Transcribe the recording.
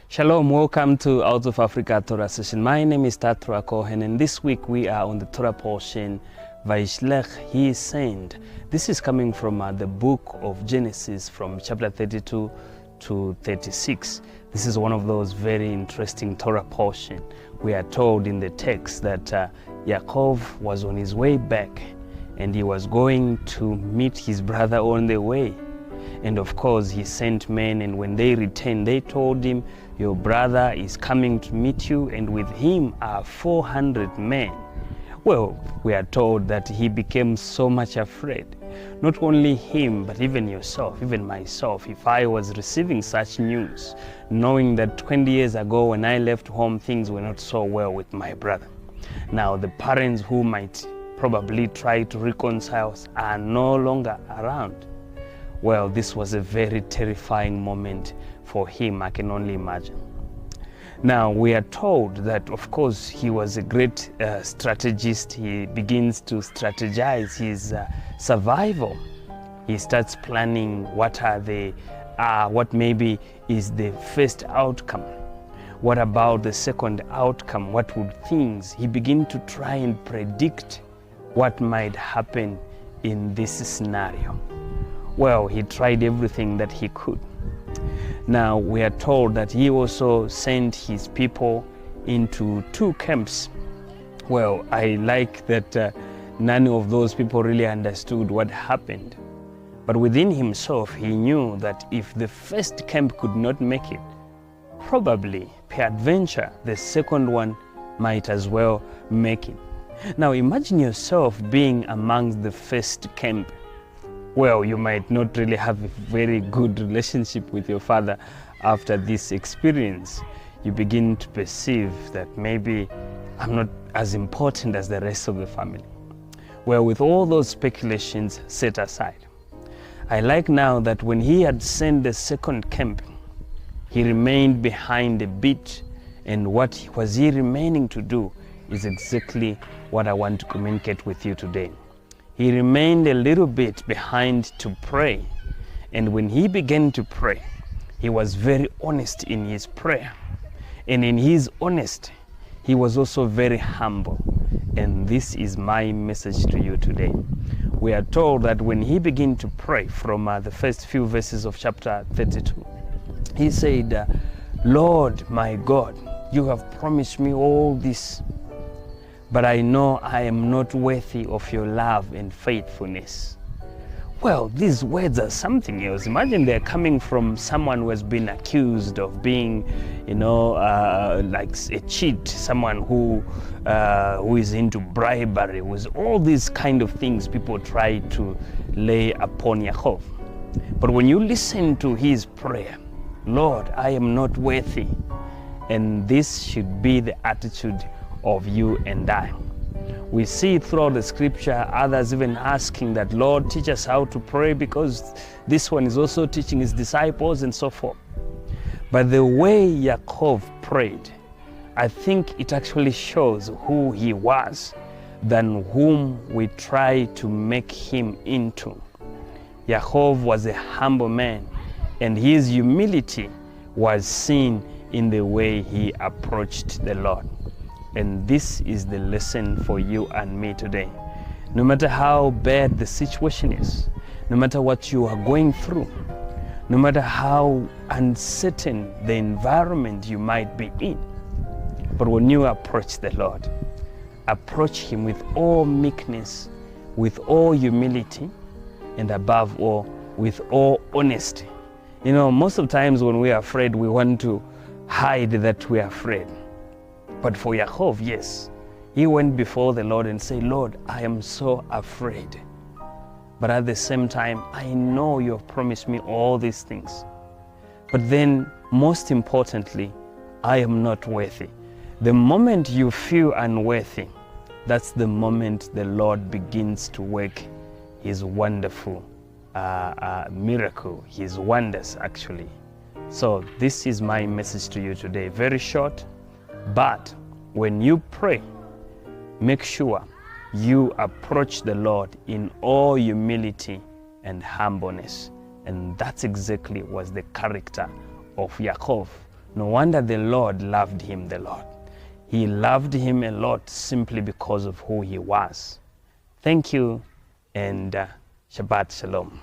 Shalom, welcome to Out of Africa Torah session. My name is Tatra Cohen, and this week we are on the Torah portion, Vayishlach, he sent. This is coming from the book of Genesis from chapter 32 to 36. This is one of those very interesting Torah portion. We are told in the text that Yaakov was on his way back and he was going to meet his brother on the way. And of course, he sent men, and when they returned, they told him, your brother is coming to meet you, and with him are 400 men. Well, we are told that he became so much afraid. Not only him, but even yourself, even myself. If I was receiving such news, knowing that 20 years ago when I left home, things were not so well with my brother. Now, the parents who might probably try to reconcile us are no longer around. Well, this was a very terrifying moment for him, I can only imagine. Now, we are told that, of course, he was a great strategist. He begins to strategize his survival. He starts planning what maybe is the first outcome. What about the second outcome? What would things? He begins to try and predict what might happen in this scenario. Well, he tried everything that he could. Now, we are told that he also sent his people into two camps. Well, I like that none of those people really understood what happened. But within himself, he knew that if the first camp could not make it, probably, peradventure, the second one might as well make it. Now, imagine yourself being amongst the first camp. Well, you might not really have a very good relationship with your father after this experience. You begin to perceive that maybe I'm not as important as the rest of the family. Well, with all those speculations set aside, I like now that when he had sent the second camp, he remained behind a bit, and what was he remaining to do is exactly what I want to communicate with you today. He remained a little bit behind to pray. And when he began to pray, he was very honest in his prayer. And in his honesty, he was also very humble. And this is my message to you today. We are told that when he began to pray from the first few verses of chapter 32, he said, Lord, my God, you have promised me all this, but I know I am not worthy of your love and faithfulness. Well, these words are something else. Imagine they're coming from someone who has been accused of being, like a cheat, someone who is into bribery, with all these kind of things people try to lay upon Yaakov. But when you listen to his prayer, Lord, I am not worthy. And this should be the attitude of you and I. We see throughout the scripture others even asking that, Lord, teach us how to pray, because this one is also teaching his disciples and so forth. But the way Yaakov prayed, I think it actually shows who he was than whom we try to make him into. Yaakov was a humble man, and his humility was seen in the way he approached the Lord. And this is the lesson for you and me today. No matter how bad the situation is, no matter what you are going through, no matter how uncertain the environment you might be in, but when you approach the Lord, approach him with all meekness, with all humility, and above all, with all honesty. You know, most of the times when we are afraid, we want to hide that we are afraid. But for Yaakov, yes, he went before the Lord and said, Lord, I am so afraid. But at the same time, I know you have promised me all these things. But then, most importantly, I am not worthy. The moment you feel unworthy, that's the moment the Lord begins to work his wonderful miracle, his wonders actually. So this is my message to you today. Very short, but when you pray, make sure you approach the Lord in all humility and humbleness. And that's exactly was the character of Yaakov No wonder the Lord loved him, the Lord. He loved him a lot simply because of who he was. Thank you, and Shabbat Shalom.